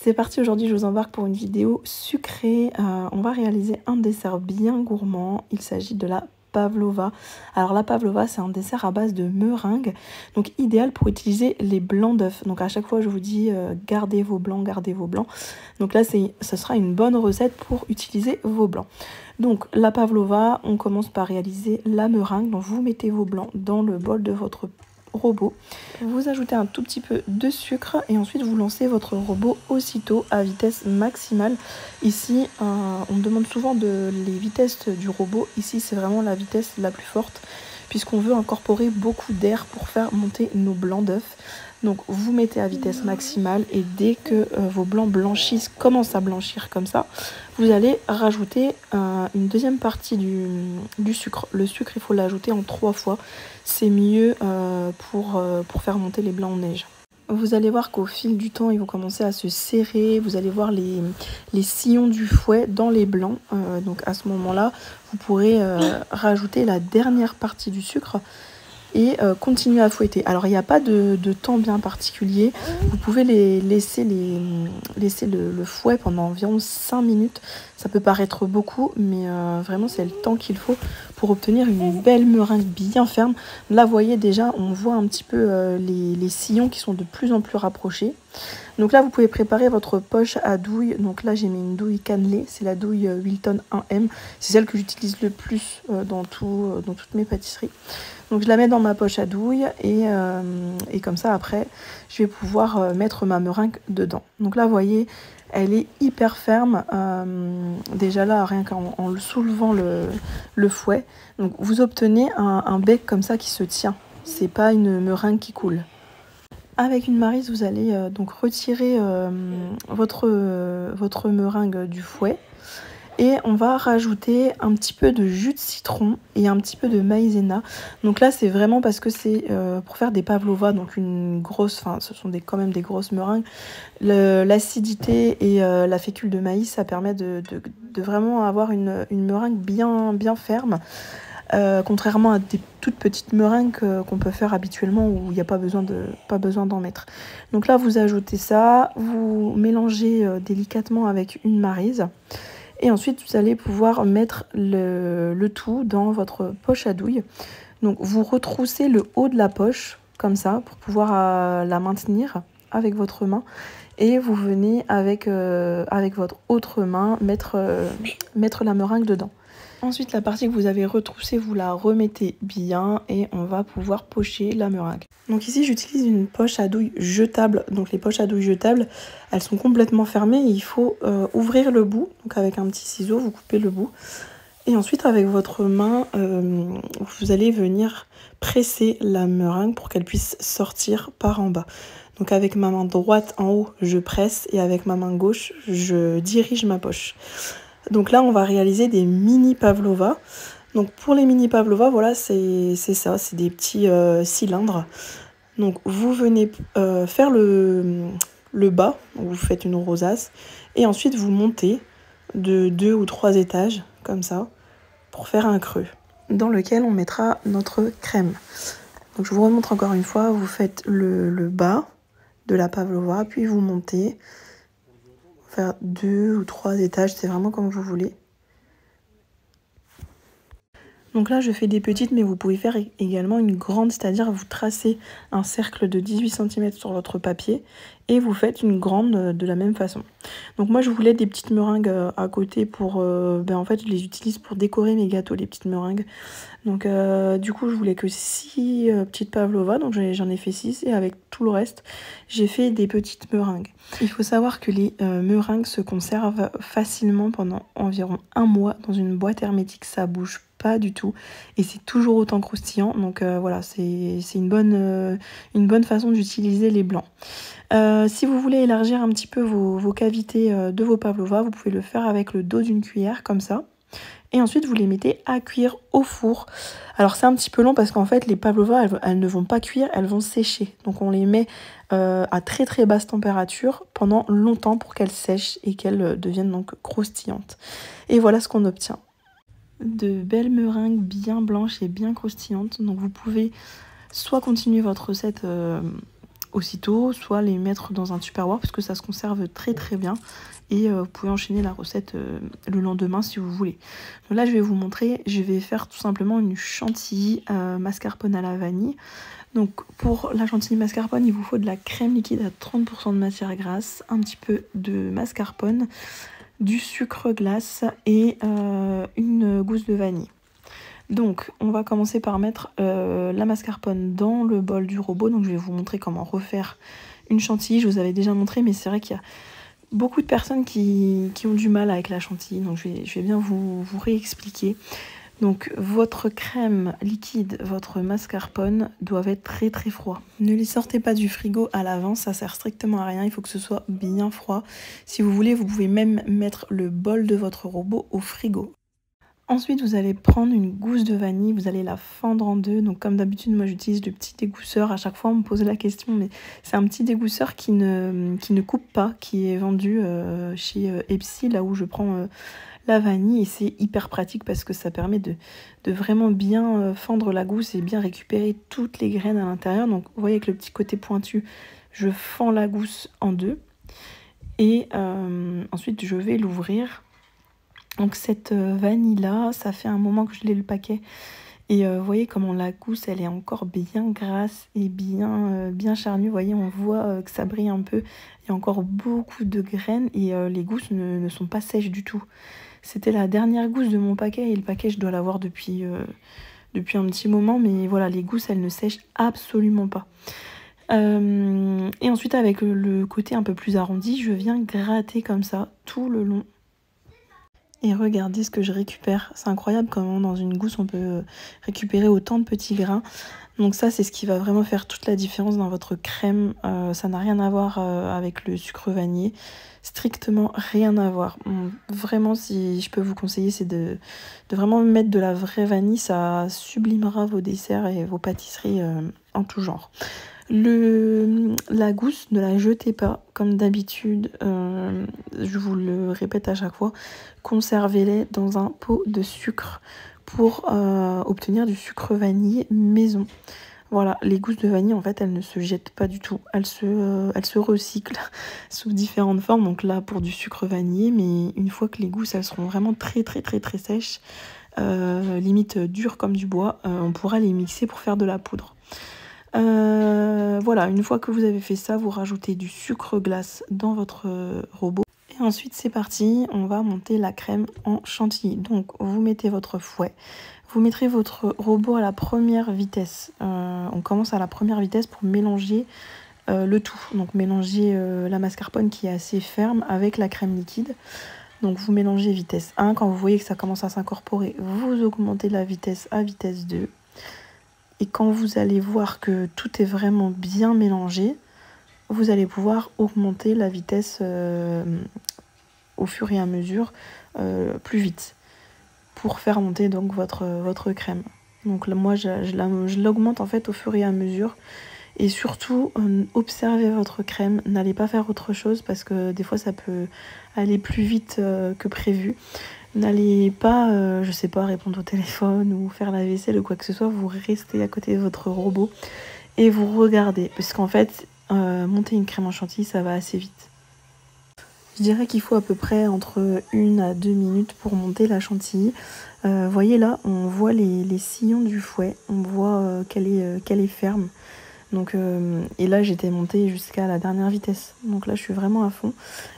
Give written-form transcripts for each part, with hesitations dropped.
C'est parti, aujourd'hui je vous embarque pour une vidéo sucrée. On va réaliser un dessert bien gourmand. Il s'agit de la pavlova. Alors la pavlova, c'est un dessert à base de meringue, donc idéal pour utiliser les blancs d'œufs. Donc à chaque fois je vous dis gardez vos blancs, gardez vos blancs. Donc là ce sera une bonne recette pour utiliser vos blancs. Donc la pavlova, on commence par réaliser la meringue. Donc vous mettez vos blancs dans le bol de votre robot, vous ajoutez un tout petit peu de sucre et ensuite vous lancez votre robot aussitôt à vitesse maximale. Ici on me demande souvent les vitesses du robot. Ici c'est vraiment la vitesse la plus forte puisqu'on veut incorporer beaucoup d'air pour faire monter nos blancs d'œufs. Donc vous mettez à vitesse maximale et dès que vos blancs blanchissent, commencent à blanchir comme ça, vous allez rajouter une deuxième partie du sucre. Le sucre, il faut l'ajouter en 3 fois. C'est mieux pour faire monter les blancs en neige. Vous allez voir qu'au fil du temps, ils vont commencer à se serrer. Vous allez voir les sillons du fouet dans les blancs. Donc à ce moment-là, vous pourrez rajouter la dernière partie du sucre et continuer à fouetter. Alors il n'y a pas de temps bien particulier, vous pouvez laisser le fouet pendant environ 5 minutes. Ça peut paraître beaucoup, mais vraiment c'est le temps qu'il faut pour obtenir une belle meringue bien ferme. Là vous voyez déjà, on voit un petit peu les sillons qui sont de plus en plus rapprochés. Donc là vous pouvez préparer votre poche à douille. Donc là j'ai mis une douille cannelée, c'est la douille Wilton 1M, c'est celle que j'utilise le plus dans toutes mes pâtisseries. Donc je la mets dans ma poche à douille et comme ça après je vais pouvoir mettre ma meringue dedans. Donc là vous voyez, elle est hyper ferme, déjà là rien qu'en le soulevant le fouet. Donc vous obtenez un bec comme ça qui se tient, c'est pas une meringue qui coule. Avec une maryse vous allez donc retirer votre meringue du fouet. Et on va rajouter un petit peu de jus de citron et un petit peu de maïzena. Donc là c'est vraiment parce que c'est pour faire des pavlovas, donc une grosse, enfin ce sont quand même des grosses meringues. L'acidité et la fécule de maïs, ça permet de vraiment avoir une meringue bien ferme. Contrairement à des toutes petites meringues qu'on peut faire habituellement où il n'y a pas besoin d'en mettre. Donc là vous ajoutez ça, vous mélangez délicatement avec une maryse. Et ensuite, vous allez pouvoir mettre le tout dans votre poche à douille. Donc, vous retroussez le haut de la poche, comme ça, pour pouvoir la maintenir avec votre main. Et vous venez avec votre autre main mettre la meringue dedans. Ensuite, la partie que vous avez retroussée, vous la remettez bien et on va pouvoir pocher la meringue. Donc ici, j'utilise une poche à douille jetable. Donc les poches à douille jetables, elles sont complètement fermées et il faut ouvrir le bout. Donc avec un petit ciseau, vous coupez le bout. Et ensuite, avec votre main, vous allez venir presser la meringue pour qu'elle puisse sortir par en bas. Donc avec ma main droite en haut, je presse et avec ma main gauche, je dirige ma poche. Donc là, on va réaliser des mini pavlova. Donc pour les mini pavlova, voilà, c'est ça, c'est des petits cylindres. Donc vous venez faire le bas, vous faites une rosace, et ensuite vous montez de 2 ou 3 étages, comme ça, pour faire un creux, dans lequel on mettra notre crème. Donc je vous remontre encore une fois, vous faites le bas de la pavlova, puis vous montez, faire 2 ou 3 étages, c'est vraiment comme vous voulez. Donc là je fais des petites, mais vous pouvez faire également une grande, c'est-à-dire vous tracez un cercle de 18 cm sur votre papier et vous faites une grande de la même façon. Donc moi je voulais des petites meringues à côté pour, en fait je les utilise pour décorer mes gâteaux, les petites meringues. Donc du coup je voulais que 6 petites pavlova, donc j'en ai fait 6 et avec tout le reste j'ai fait des petites meringues. Il faut savoir que les meringues se conservent facilement pendant environ 1 mois dans une boîte hermétique, ça bouge pas du tout et c'est toujours autant croustillant. Donc voilà, c'est une bonne façon d'utiliser les blancs. Si vous voulez élargir un petit peu vos cavités de vos pavlova, vous pouvez le faire avec le dos d'une cuillère comme ça. Et ensuite vous les mettez à cuire au four. Alors c'est un petit peu long parce qu'en fait les pavlova elles ne vont pas cuire, elles vont sécher. Donc on les met à très basse température pendant longtemps pour qu'elles sèchent et qu'elles deviennent donc croustillantes. Et voilà ce qu'on obtient. De belles meringues bien blanches et bien croustillantes. Donc vous pouvez soit continuer votre recette aussitôt, soit les mettre dans un tupperware parce que ça se conserve très très bien. Et vous pouvez enchaîner la recette le lendemain si vous voulez. Donc là je vais vous montrer, je vais faire tout simplement une chantilly mascarpone à la vanille. Donc pour la chantilly mascarpone, il vous faut de la crème liquide à 30% de matière grasse, un petit peu de mascarpone, du sucre glace et une gousse de vanille. Donc on va commencer par mettre la mascarpone dans le bol du robot. Donc je vais vous montrer comment refaire une chantilly. Je vous avais déjà montré, mais c'est vrai qu'il y a beaucoup de personnes qui ont du mal avec la chantilly. Donc je vais bien vous réexpliquer. Donc votre crème liquide, votre mascarpone doivent être très très froids. Ne les sortez pas du frigo à l'avance, ça sert strictement à rien, il faut que ce soit bien froid. Si vous voulez, vous pouvez même mettre le bol de votre robot au frigo. Ensuite, vous allez prendre une gousse de vanille, vous allez la fendre en deux. Donc comme d'habitude, moi j'utilise le petit dégousseur. À chaque fois, on me pose la question, mais c'est un petit dégousseur qui ne coupe pas, qui est vendu chez Epsi, là où je prends la vanille. Et c'est hyper pratique parce que ça permet de vraiment bien fendre la gousse et bien récupérer toutes les graines à l'intérieur. Donc vous voyez avec le petit côté pointu, je fends la gousse en deux. Et ensuite, je vais l'ouvrir. Donc cette vanille là, ça fait un moment que je l'ai le paquet. Et vous voyez comment la gousse, elle est encore bien grasse et bien charnue. Vous voyez, on voit que ça brille un peu. Il y a encore beaucoup de graines et les gousses ne sont pas sèches du tout. C'était la dernière gousse de mon paquet et le paquet, je dois l'avoir depuis un petit moment. Mais voilà, les gousses, elles ne sèchent absolument pas. Et ensuite, avec le côté un peu plus arrondi, je viens gratter comme ça tout le long. Et regardez ce que je récupère. C'est incroyable comment dans une gousse on peut récupérer autant de petits grains. Donc ça, c'est ce qui va vraiment faire toute la différence dans votre crème. Ça n'a rien à voir avec le sucre vanillé. Strictement rien à voir. Vraiment, si je peux vous conseiller, c'est de vraiment mettre de la vraie vanille. Ça sublimera vos desserts et vos pâtisseries en tout genre. La gousse, ne la jetez pas comme d'habitude, je vous le répète à chaque fois, conservez-les dans un pot de sucre pour obtenir du sucre vanillé maison. Voilà, les gousses de vanille en fait elles ne se jettent pas du tout, elles se recyclent sous différentes formes, donc là pour du sucre vanillé, mais une fois que les gousses elles seront vraiment très sèches, limite dures comme du bois, on pourra les mixer pour faire de la poudre. Voilà, une fois que vous avez fait ça, vous rajoutez du sucre glace dans votre robot. Et ensuite, c'est parti, on va monter la crème en chantilly. Donc, vous mettez votre fouet. Vous mettrez votre robot à la première vitesse. On commence à la première vitesse pour mélanger le tout. Donc, mélanger la mascarpone qui est assez ferme avec la crème liquide. Donc, vous mélangez vitesse 1. Quand vous voyez que ça commence à s'incorporer, vous augmentez la vitesse à vitesse 2. Et quand vous allez voir que tout est vraiment bien mélangé, vous allez pouvoir augmenter la vitesse au fur et à mesure plus vite pour faire monter donc votre crème. Donc là, moi je l'augmente en fait au fur et à mesure. Et surtout, observez votre crème, n'allez pas faire autre chose parce que des fois ça peut aller plus vite que prévu. N'allez pas, je sais pas, répondre au téléphone ou faire la vaisselle ou quoi que ce soit. Vous restez à côté de votre robot et vous regardez. Parce qu'en fait, monter une crème en chantilly, ça va assez vite. Je dirais qu'il faut à peu près entre 1 à 2 minutes pour monter la chantilly. Voyez là, on voit les sillons du fouet. On voit qu'elle est ferme. Donc, et là j'étais montée jusqu'à la dernière vitesse, donc là je suis vraiment à fond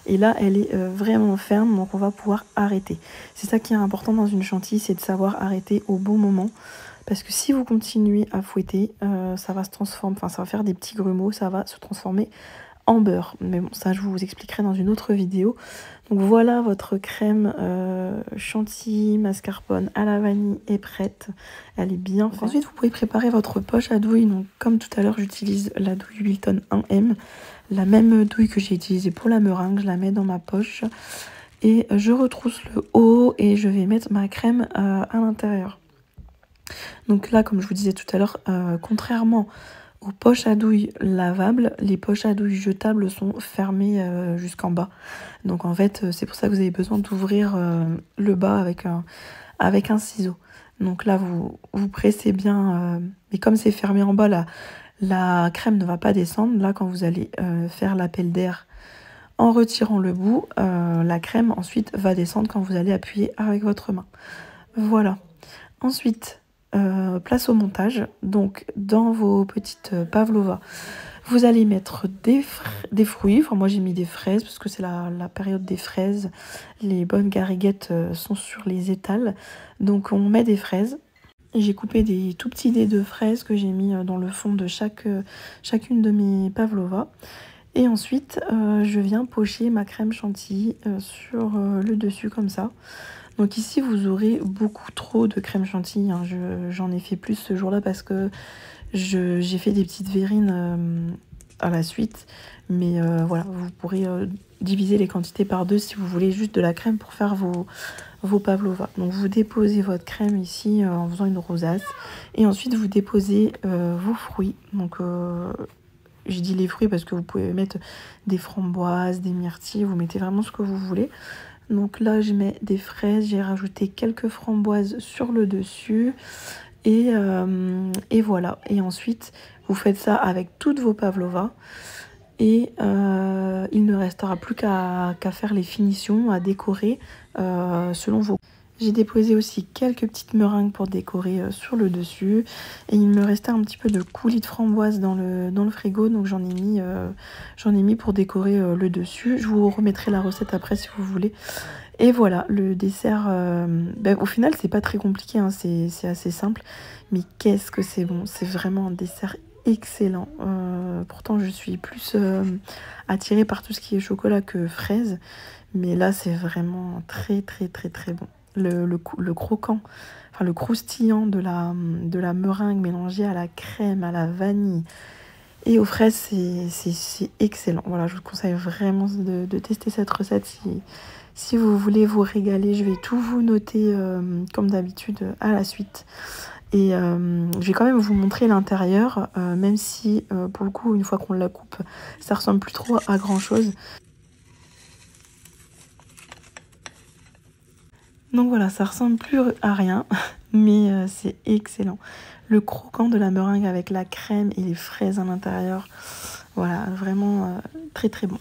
et là elle est vraiment ferme, donc on va pouvoir arrêter. C'est ça qui est important dans une chantilly, c'est de savoir arrêter au bon moment, parce que si vous continuez à fouetter, ça va se transformer, enfin ça va faire des petits grumeaux, ça va se transformer en beurre. Mais bon, ça je vous expliquerai dans une autre vidéo. Donc voilà, votre crème chantilly mascarpone à la vanille est prête. Elle est bien faite. Ensuite, vous pouvez préparer votre poche à douille. Donc comme tout à l'heure, j'utilise la douille Wilton 1M. La même douille que j'ai utilisée pour la meringue, je la mets dans ma poche. Et je retrousse le haut et je vais mettre ma crème à l'intérieur. Donc là, comme je vous disais tout à l'heure, contrairement aux poches à douille lavables, les poches à douille jetables sont fermées jusqu'en bas. Donc en fait, c'est pour ça que vous avez besoin d'ouvrir le bas avec un ciseau. Donc là, vous pressez bien, mais comme c'est fermé en bas, la crème ne va pas descendre. Là, quand vous allez faire l'appel d'air en retirant le bout, la crème ensuite va descendre quand vous allez appuyer avec votre main. Voilà. Ensuite, place au montage. Donc, dans vos petites pavlova, vous allez mettre des fruits. Enfin, moi, j'ai mis des fraises parce que c'est la période des fraises. Les bonnes gariguettes sont sur les étals. Donc, on met des fraises. J'ai coupé des tout petits dés de fraises que j'ai mis dans le fond de chacune de mes pavlova. Et ensuite, je viens pocher ma crème chantilly sur le dessus comme ça. Donc ici, vous aurez beaucoup trop de crème chantilly. Hein. J'en ai fait plus ce jour-là parce que j'ai fait des petites verrines à la suite. Mais voilà, vous pourrez diviser les quantités par deux si vous voulez juste de la crème pour faire vos pavlova. Donc vous déposez votre crème ici en faisant une rosace. Et ensuite, vous déposez vos fruits. Donc j'ai dit les fruits parce que vous pouvez mettre des framboises, des myrtilles. Vous mettez vraiment ce que vous voulez. Donc là, je mets des fraises, j'ai rajouté quelques framboises sur le dessus. Et voilà. Et ensuite, vous faites ça avec toutes vos pavlova. Et il ne restera plus qu'à faire les finitions, à décorer selon vos... J'ai déposé aussi quelques petites meringues pour décorer sur le dessus. Et il me restait un petit peu de coulis de framboise dans le frigo. Donc j'en ai mis pour décorer le dessus. Je vous remettrai la recette après si vous voulez. Et voilà, le dessert, au final, c'est pas très compliqué, hein, c'est assez simple. Mais qu'est-ce que c'est bon, c'est vraiment un dessert excellent. Pourtant, je suis plus attirée par tout ce qui est chocolat que fraise. Mais là, c'est vraiment très, très, très, très bon. Le croquant, enfin le croustillant de la meringue mélangée à la crème, à la vanille et aux fraises, c'est excellent. Voilà, je vous conseille vraiment de tester cette recette si vous voulez vous régaler. Je vais tout vous noter comme d'habitude à la suite. Et je vais quand même vous montrer l'intérieur, même si pour le coup, une fois qu'on la coupe, ça ressemble plus trop à grand chose. Donc voilà, ça ressemble plus à rien, mais c'est excellent. Le croquant de la meringue avec la crème et les fraises à l'intérieur, voilà, vraiment très très bon.